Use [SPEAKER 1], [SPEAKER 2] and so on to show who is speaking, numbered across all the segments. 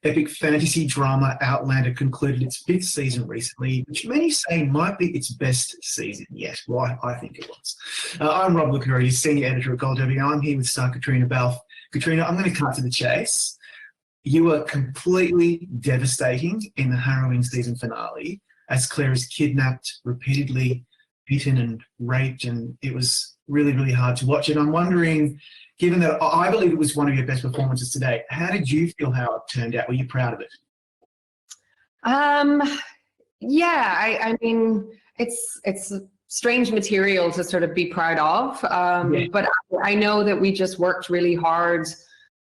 [SPEAKER 1] epic fantasy drama Outlander concluded its 5th season recently, which many say might be its best season yet. Well, I think it was. I'm Rob Lucari, Senior Editor at Gold Derby. I'm here with star Caitriona Balfe. Caitriona, I'm going to cut to the chase. You were completely devastating in the harrowing season finale as Claire is kidnapped, repeatedly beaten and raped, and it was really, really hard to watch it. I'm wondering, given that I believe it was one of your best performances today, how did you feel how it turned out? Were you proud of it?
[SPEAKER 2] Yeah, I mean, it's strange material to sort of be proud of, but I know that we just worked really hard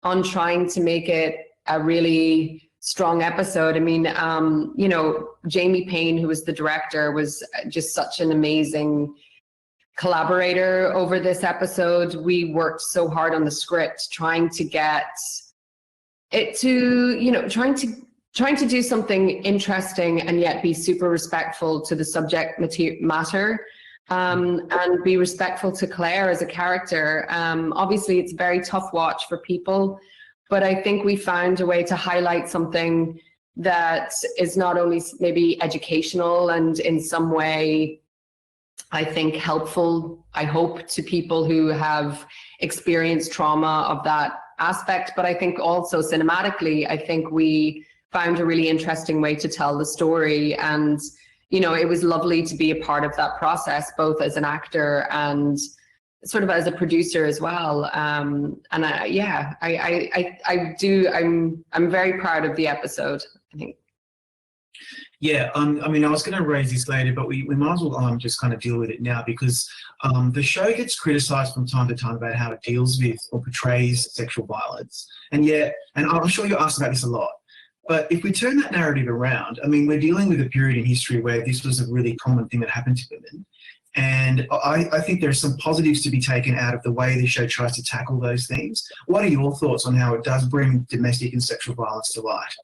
[SPEAKER 2] on trying to make it a really strong episode. I mean, you know, Jamie Payne, who was the director, was just such an amazing collaborator over this episode. We worked so hard on the script, trying to get it to, you know, trying to do something interesting and yet be super respectful to the subject matter, and be respectful to Claire as a character. Obviously, it's a very tough watch for people, but I think we found a way to highlight something that is not only maybe educational and in some way, I think, helpful, I hope, to people who have experienced trauma of that aspect, but I think also cinematically, I think we found a really interesting way to tell the story. And, you know, it was lovely to be a part of that process, both as an actor and sort of as a producer as well. I'm very proud of the episode, I think.
[SPEAKER 1] Yeah, I mean, I was going to raise this later, but we might as well just kind of deal with it now, because the show gets criticised from time to time about how it deals with or portrays sexual violence. And I'm sure you're asked about this a lot, but if we turn that narrative around, I mean, we're dealing with a period in history where this was a really common thing that happened to women. And I think there are some positives to be taken out of the way the show tries to tackle those things. What are your thoughts on how it does bring domestic and sexual violence to light?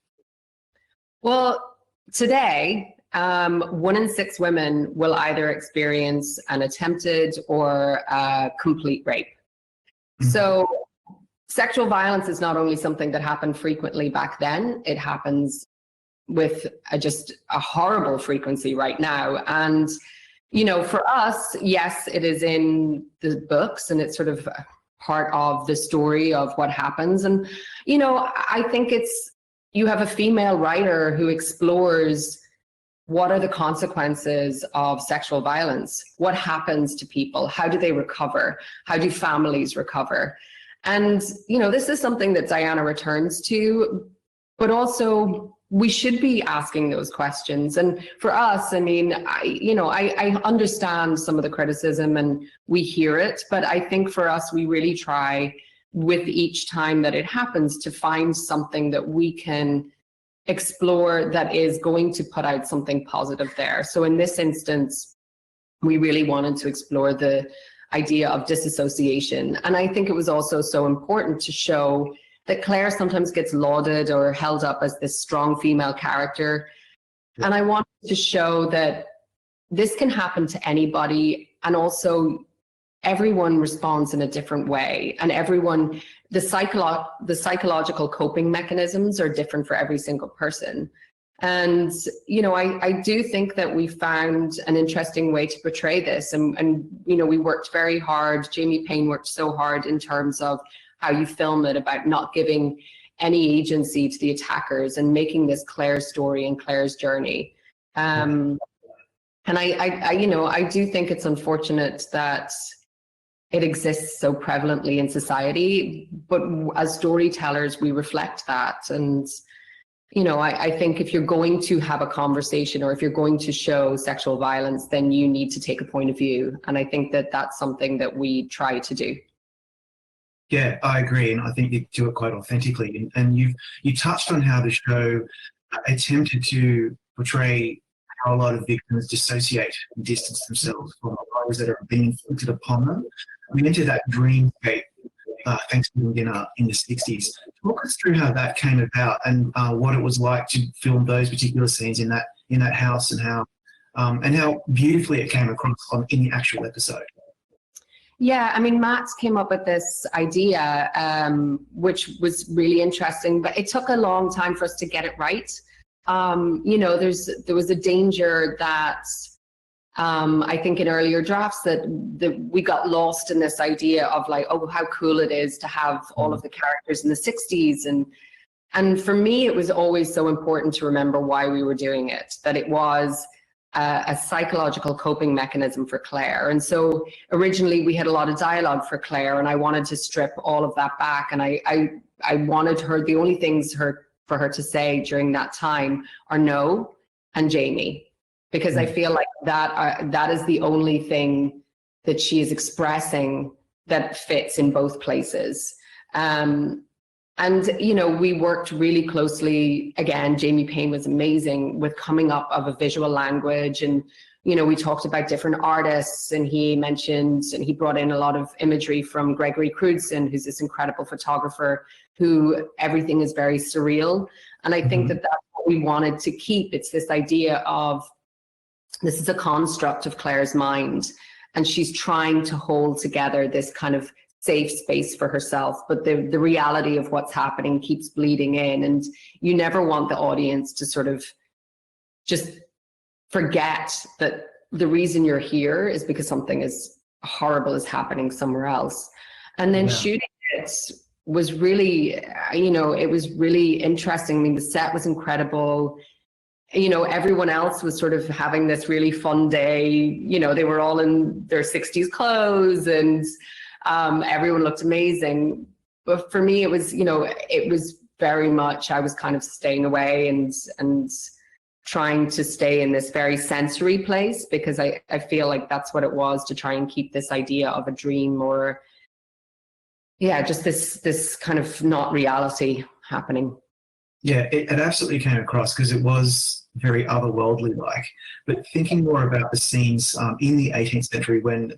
[SPEAKER 2] Well, today, 1 in 6 women will either experience an attempted or a complete rape. Mm-hmm. So sexual violence is not only something that happened frequently back then, it happens with just a horrible frequency right now. And, you know, for us, yes, it is in the books and it's sort of part of the story of what happens. And, you know, I think you have a female writer who explores what are the consequences of sexual violence, what happens to people, how do they recover, how do families recover? And, you know, this is something that Diana returns to, but also we should be asking those questions. And for us, I mean, I understand some of the criticism and we hear it, but I think for us, we really try with each time that it happens to find something that we can explore that is going to put out something positive there. So in this instance, we really wanted to explore the idea of disassociation. And I think it was also so important to show that Claire sometimes gets lauded or held up as this strong female character. And I wanted to show that this can happen to anybody, and also everyone responds in a different way, and the psychological coping mechanisms are different for every single person. And, you know, I do think that we found an interesting way to portray this. And, you know, we worked very hard. Jamie Payne worked so hard in terms of how you film it, about not giving any agency to the attackers and making this Claire's story and Claire's journey. And I do think it's unfortunate that it exists so prevalently in society, but as storytellers, we reflect that. And, you know, I think if you're going to have a conversation or if you're going to show sexual violence, then you need to take a point of view. And I think that that's something that we try to do.
[SPEAKER 1] Yeah, I agree. And I think you do it quite authentically. And you touched on how the show attempted to portray how a lot of victims dissociate and distance themselves from the horrors that are being inflicted upon them. We entered that dreamscape Thanksgiving dinner in the 60s. Talk us through how that came about and what it was like to film those particular scenes in that house, and how beautifully it came across in the actual episode.
[SPEAKER 2] Yeah, I mean, Matt came up with this idea, which was really interesting, but it took a long time for us to get it right. You know, there was a danger that I think in earlier drafts that we got lost in this idea of like, oh, how cool it is to have all of the characters in the 60s. And for me, it was always so important to remember why we were doing it, that it was a psychological coping mechanism for Claire. And so originally we had a lot of dialogue for Claire, and I wanted to strip all of that back. And I wanted her, the only things for her to say during that time are no and Jamie, because I feel like that is the only thing that she is expressing that fits in both places. And, you know, we worked really closely. Again, Jamie Payne was amazing with coming up of a visual language. And, you know, we talked about different artists, and he mentioned, and he brought in a lot of imagery from Gregory Crewdson, who's this incredible photographer who everything is very surreal. And I think that that's what we wanted to keep. It's this idea of, this is a construct of Claire's mind, and she's trying to hold together this kind of safe space for herself, but the reality of what's happening keeps bleeding in, and you never want the audience to sort of just forget that the reason you're here is because something as horrible is happening somewhere else. And then shooting it was really, you know, it was really interesting. I mean, the set was incredible. You know, everyone else was sort of having this really fun day. You know, they were all in their 60s clothes, and everyone looked amazing. But for me, it was, you know, it was very much, I was kind of staying away and trying to stay in this very sensory place, because I feel like that's what it was, to try and keep this idea of a dream, or just this kind of not reality happening.
[SPEAKER 1] Yeah, it absolutely came across, because it was very otherworldly like. But thinking more about the scenes in the 18th century when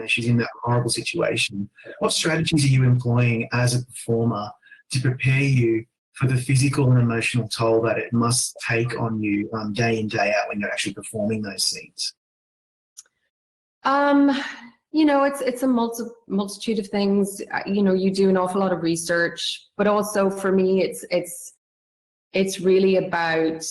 [SPEAKER 1] she's in that horrible situation, what strategies are you employing as a performer to prepare you for the physical and emotional toll that it must take on you day in, day out when you're actually performing those scenes?
[SPEAKER 2] You know, it's a multitude of things. You know, you do an awful lot of research, but also for me, it's really about,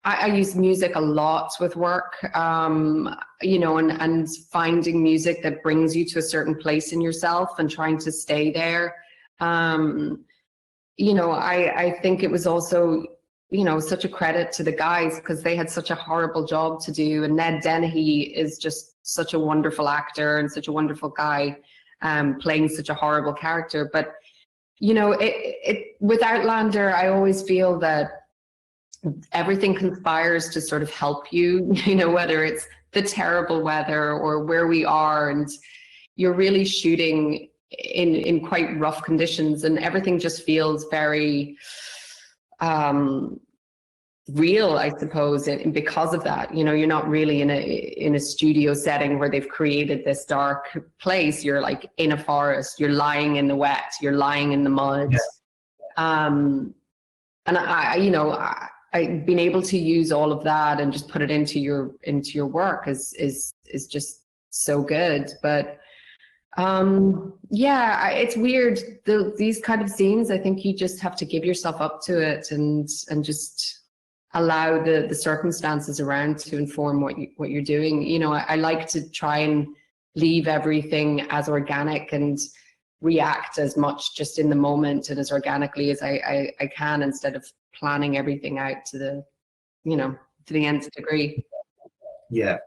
[SPEAKER 2] I use music a lot with work, you know, and finding music that brings you to a certain place in yourself and trying to stay there. You know, I think it was also, you know, such a credit to the guys, because they had such a horrible job to do. And Ned Dennehy is just such a wonderful actor and such a wonderful guy, playing such a horrible character. But, you know, with Outlander, I always feel that everything conspires to sort of help you, you know, whether it's the terrible weather or where we are, and you're really shooting in quite rough conditions, and everything just feels very real, I suppose, and because of that. You know, you're not really in a studio setting where they've created this dark place. You're like in a forest, you're lying in the wet, you're lying in the mud. And I've been able to use all of that and just put it into your work is just so good. But it's weird. These kind of scenes, I think you just have to give yourself up to it and just allow the circumstances around to inform what you're doing. You know, I like to try and leave everything as organic and react as much just in the moment and as organically as I can, instead of planning everything out to the nth degree.
[SPEAKER 1] Yeah.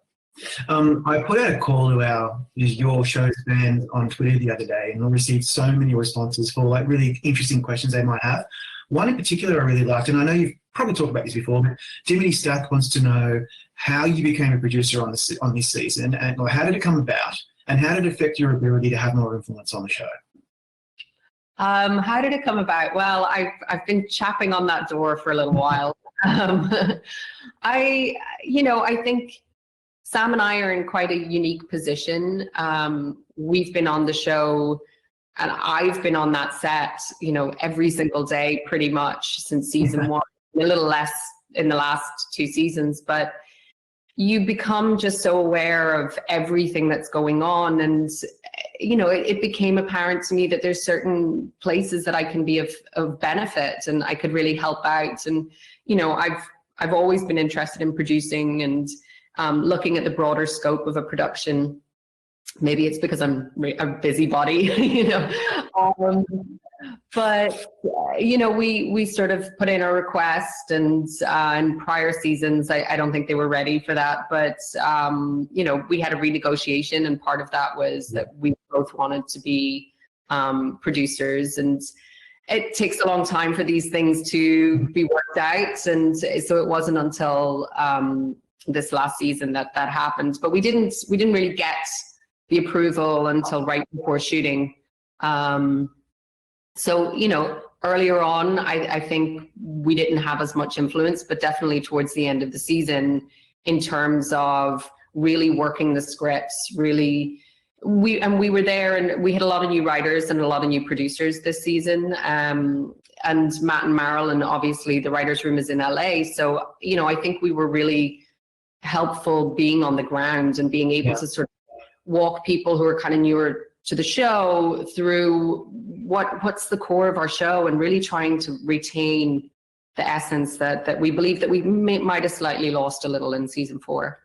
[SPEAKER 1] I put out a call to your show's fans on Twitter the other day, and I received so many responses for like really interesting questions they might have. One in particular I really liked, and I know you've probably talked about this before, but Jiminy Stack wants to know how you became a producer on this season, and how did it come about, and how did it affect your ability to have more influence on the show?
[SPEAKER 2] How did it come about? Well, I've been chapping on that door for a little while. I think Sam and I are in quite a unique position. We've been on the show, and I've been on that set, you know, every single day pretty much since season one, a little less in the last two seasons. But, you become just so aware of everything that's going on. And, you know, it became apparent to me that there's certain places that I can be of benefit and I could really help out. And, you know, I've always been interested in producing and looking at the broader scope of a production. Maybe it's because I'm a busybody, you know. But you know, we sort of put in a request, and in prior seasons, I don't think they were ready for that. But you know, we had a renegotiation, and part of that was that we both wanted to be producers, and it takes a long time for these things to be worked out, and so it wasn't until this last season that happened. But we didn't really get the approval until right before shooting. So, you know, earlier on, I think we didn't have as much influence, but definitely towards the end of the season, in terms of really working the scripts, really, we were there, and we had a lot of new writers and a lot of new producers this season. And Matt and Marilyn, obviously the writer's room is in LA. So, you know, I think we were really helpful being on the ground and being able to sort of walk people who are kind of newer to the show through what's the core of our show, and really trying to retain the essence that we believe that we might have slightly lost a little in season 4.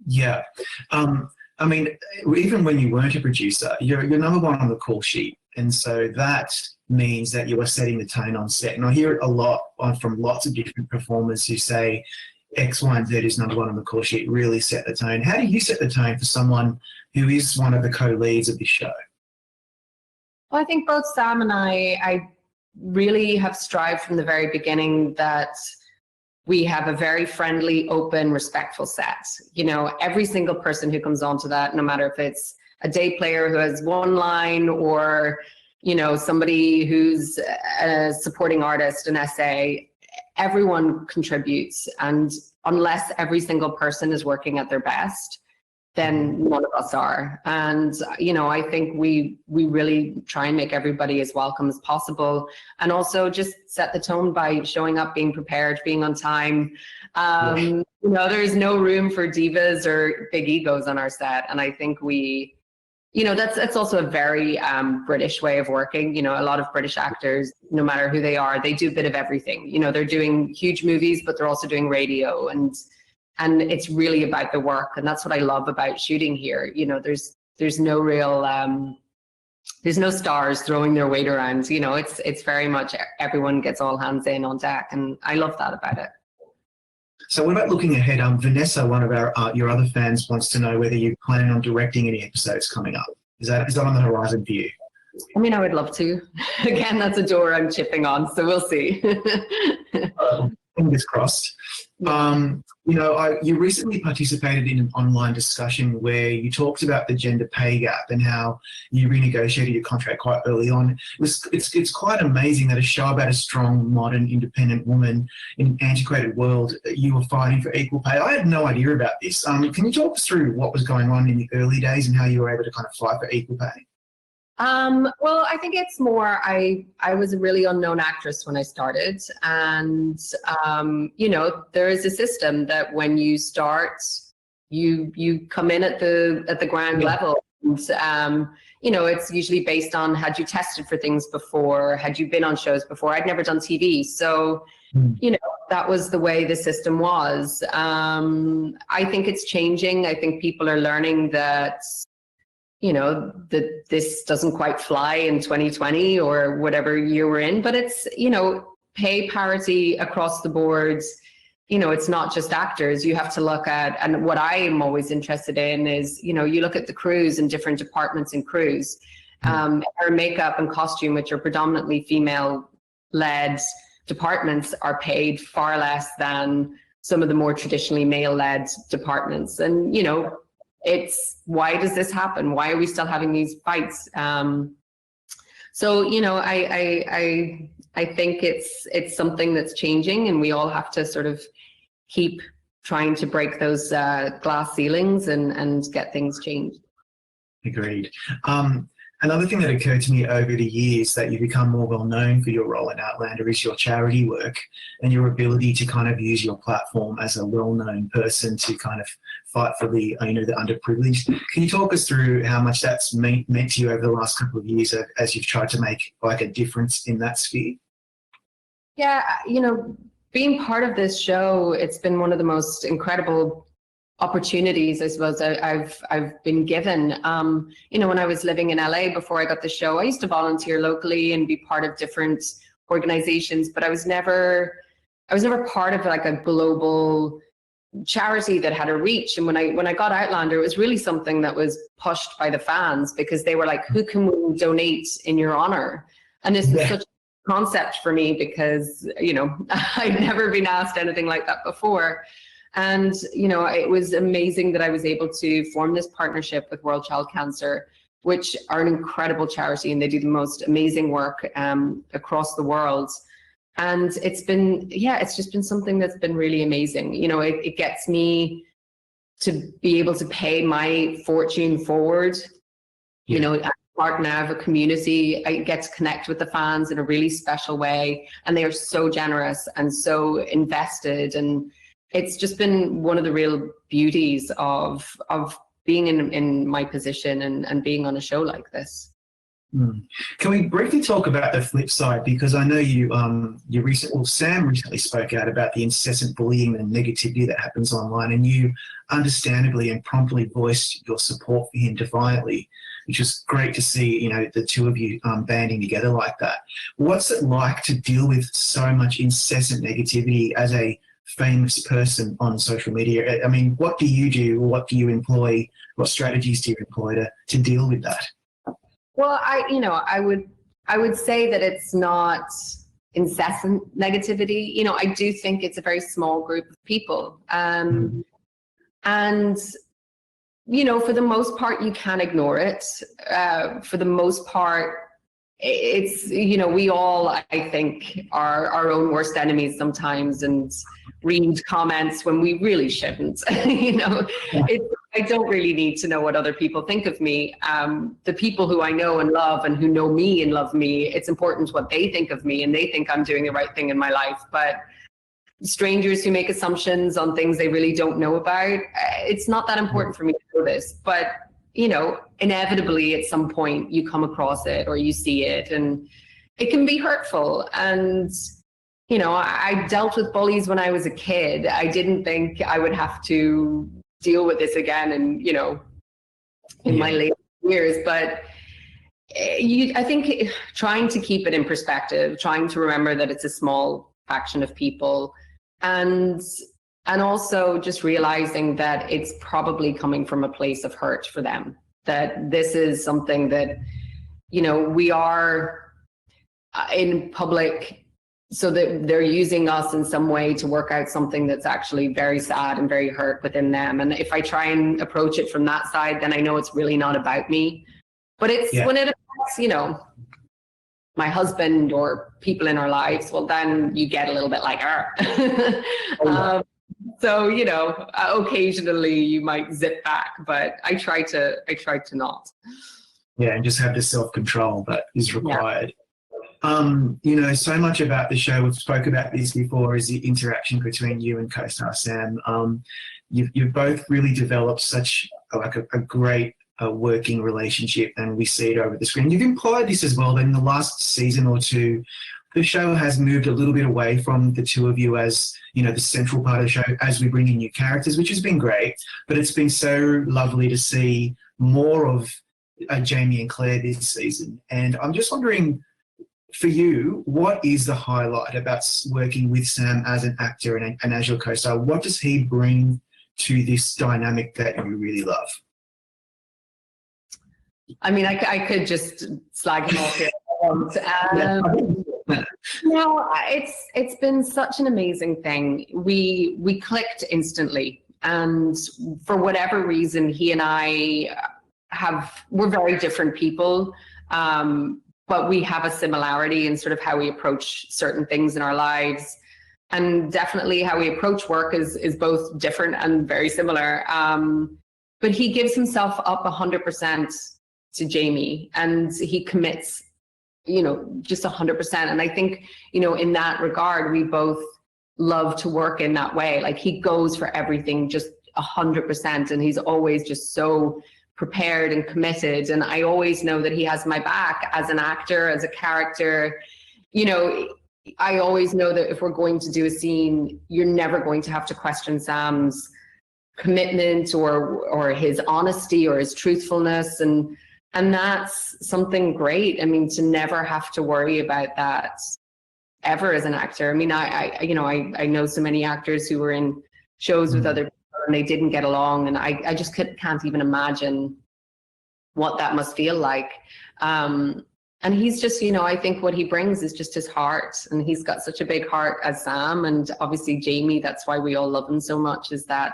[SPEAKER 1] Yeah. I mean, even when you weren't a producer, you're number one on the call sheet. And so that means that you are setting the tone on set. And I hear it a lot from lots of different performers who say X, Y, and Z is number one on the call sheet, really set the tone. How do you set the tone for someone who is one of the co-leads of this show?
[SPEAKER 2] Well, I think both Sam and I really have strived from the very beginning that we have a very friendly, open, respectful set. You know, every single person who comes onto that, no matter if it's a day player who has one line or, you know, somebody who's a supporting artist, an SA, everyone contributes. And unless every single person is working at their best, then none of us are. And, you know, I think we really try and make everybody as welcome as possible, and also just set the tone by showing up, being prepared, being on time. You know, there's no room for divas or big egos on our set. And I think we, you know, that's also a very British way of working. You know, a lot of British actors, no matter who they are, they do a bit of everything. You know, they're doing huge movies, but they're also doing radio, and it's really about the work. And that's what I love about shooting here. You know, there's no real, there's no stars throwing their weight around. You know, it's very much everyone gets all hands in on deck. And I love that about it.
[SPEAKER 1] So what about looking ahead? Vanessa, one of your other fans, wants to know whether you plan on directing any episodes coming up. Is that on the horizon for you?
[SPEAKER 2] I mean, I would love to. Again, that's a door I'm chipping on, so we'll see.
[SPEAKER 1] Fingers crossed. You know, you recently participated in an online discussion where you talked about the gender pay gap and how you renegotiated your contract quite early on. It's quite amazing that a show about a strong, modern, independent woman in an antiquated world, you were fighting for equal pay. I had no idea about this. Can you talk us through what was going on in the early days and how you were able to kind of fight for equal pay?
[SPEAKER 2] Well, I think it's more, I was a really unknown actress when I started, and, you know, there is a system that when you start, you come in at the ground level, and, you know, it's usually based on, had you tested for things before? Had you been on shows before? I'd never done TV. So, you know, that was the way the system was. I think it's changing. I think people are learning that, you know, that this doesn't quite fly in 2020 or whatever year we're in, but it's, you know, pay parity across the board. You know, it's not just actors. You have to look at, and what I am always interested in is, you know, you look at the crews and different departments and crews. Hair, makeup and costume, which are predominantly female-led departments, are paid far less than some of the more traditionally male-led departments. And, you know, it's, why does this happen? Why are we still having these fights? So, you know, I think it's something that's changing, and we all have to sort of keep trying to break those glass ceilings and get things changed.
[SPEAKER 1] Agreed. Another thing that occurred to me over the years that you've become more well known for your role in Outlander is your charity work and your ability to kind of use your platform as a well-known person to kind of fight for the, the underprivileged. Can you talk us through how much that's meant to you over the last couple of years as you've tried to make like a difference in that sphere?
[SPEAKER 2] Yeah, being part of this show, it's been one of the most incredible opportunities, I suppose, I've been given. When I was living in LA before I got the show, I used to volunteer locally and be part of different organizations, but I was never part of like a global charity that had a reach. And when I got Outlander, it was really something that was pushed by the fans, because they were like, who can we donate in your honor? And this is such a concept for me, because I'd never been asked anything like that before. And, it was amazing that I was able to form this partnership with World Child Cancer, which are an incredible charity, and they do the most amazing work across the world. And it's just been something that's been really amazing. It gets me to be able to pay my fortune forward. I'm part now of a community. I get to connect with the fans in a really special way, and they are so generous and so invested. And it's just been one of the real beauties of being in my position and being on a show like this.
[SPEAKER 1] Can we briefly talk about the flip side? Because I know Sam recently spoke out about the incessant bullying and negativity that happens online, and you understandably and promptly voiced your support for him defiantly, which is great to see, the two of you banding together like that. What's it like to deal with so much incessant negativity as a famous person on social media? I mean, what do you do, or what do you employ? What strategies do you employ to deal with that?
[SPEAKER 2] Well, I would say that it's not incessant negativity. I do think it's a very small group of people. And, for the most part, you can ignore it. For the most part, it's, we all, I think, are our own worst enemies sometimes, and read comments when we really shouldn't. I don't really need to know what other people think of me. The people who I know and love, and who know me and love me, it's important what they think of me, and they think I'm doing the right thing in my life. But strangers who make assumptions on things they really don't know about, it's not that important for me to know this. But inevitably at some point you come across it or you see it, and it can be hurtful. And I dealt with bullies when I was a kid. I didn't think I would have to deal with this again, and in my later years. But I think trying to keep it in perspective, trying to remember that it's a small faction of people, and also just realizing that it's probably coming from a place of hurt for them, that this is something that we are in public, so that they're using us in some way to work out something that's actually very sad and very hurt within them. And if I try and approach it from that side, then I know it's really not about me. But it's when it affects, my husband or people in our lives, well, then you get a little bit like, so, occasionally you might zip back, but I try to not.
[SPEAKER 1] Yeah, and just have the self-control that is required. So much about the show, we've spoke about this before, is the interaction between you and co-star Sam. You've both really developed such a great working relationship, and we see it over the screen. You've implied this as well, that in the last season or two, the show has moved a little bit away from the two of you as, the central part of the show, as we bring in new characters, which has been great. But it's been so lovely to see more of Jamie and Claire this season. And I'm just wondering, for you, what is the highlight about working with Sam as an actor and as your co-star? What does he bring to this dynamic that you really love?
[SPEAKER 2] I mean, I could just slag him off here. It's been such an amazing thing. We clicked instantly, and for whatever reason, he and I we're very different people. But we have a similarity in sort of how we approach certain things in our lives, and definitely how we approach work is both different and very similar. But he gives himself up 100% to Jamie, and he commits, you know, just 100%. And I think, you know, in that regard, we both love to work in that way. Like, he goes for everything just 100%, and he's always just so prepared and committed. And I always know that he has my back as an actor, as a character. You know, I always know that if we're going to do a scene, you're never going to have to question Sam's commitment or his honesty or his truthfulness. And that's something great. I mean, to never have to worry about that ever as an actor. I mean, I know so many actors who were in shows with other people and they didn't get along, and I just can't even imagine what that must feel like. And he's just, you know, I think what he brings is just his heart, and he's got such a big heart as Sam, and obviously Jamie, that's why we all love him so much, is that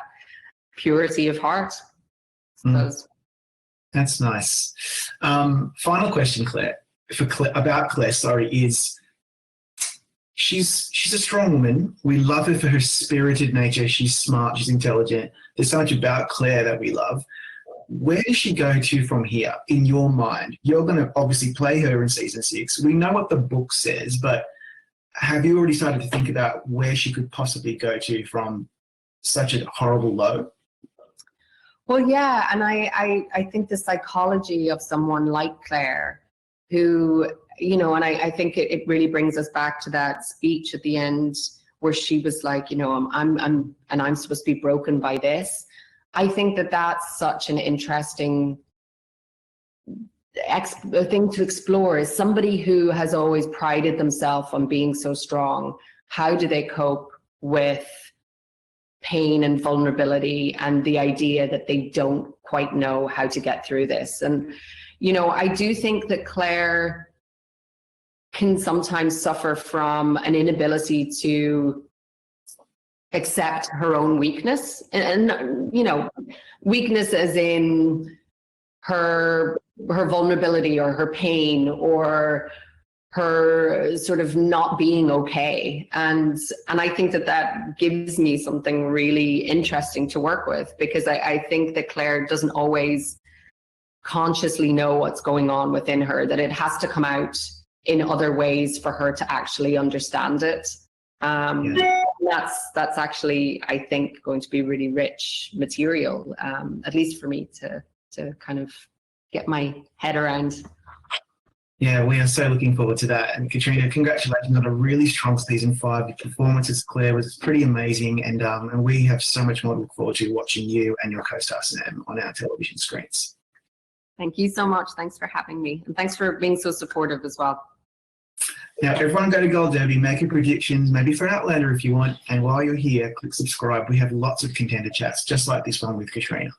[SPEAKER 2] purity of heart, I suppose.
[SPEAKER 1] That's nice. Final question, Claire, about Claire, is she's a strong woman. We love her for her spirited nature. She's smart, she's intelligent. There's so much about Claire that we love. Where does she go to from here, in your mind? You're going to obviously play her in season 6. We know what the book says, but have you already started to think about where she could possibly go to from such a horrible low?
[SPEAKER 2] Well, yeah, and I think the psychology of someone like Claire, who, you know, and I think it really brings us back to that speech at the end where she was like, you know, I'm supposed to be broken by this. I think that that's such an interesting thing to explore, is somebody who has always prided themselves on being so strong. How do they cope with pain and vulnerability and the idea that they don't quite know how to get through this? And, you know, I do think that Claire can sometimes suffer from an inability to accept her own weakness, and you know, weakness as in her vulnerability or her pain or her sort of not being okay. And I think that gives me something really interesting to work with, because I think that Claire doesn't always consciously know what's going on within her, that it has to come out in other ways for her to actually understand it. That's actually, I think, going to be really rich material, at least for me to kind of get my head around.
[SPEAKER 1] Yeah, we are so looking forward to that. And Caitriona, congratulations on a really strong season 5. Your performance as Claire was pretty amazing, and we have so much more to look forward to watching you and your co-star Sam on our television screens.
[SPEAKER 2] Thank you so much. Thanks for having me, and thanks for being so supportive as well.
[SPEAKER 1] Now, everyone go to Gold Derby, make your predictions, maybe for Outlander if you want. And while you're here, click subscribe. We have lots of contender chats, just like this one with Caitriona.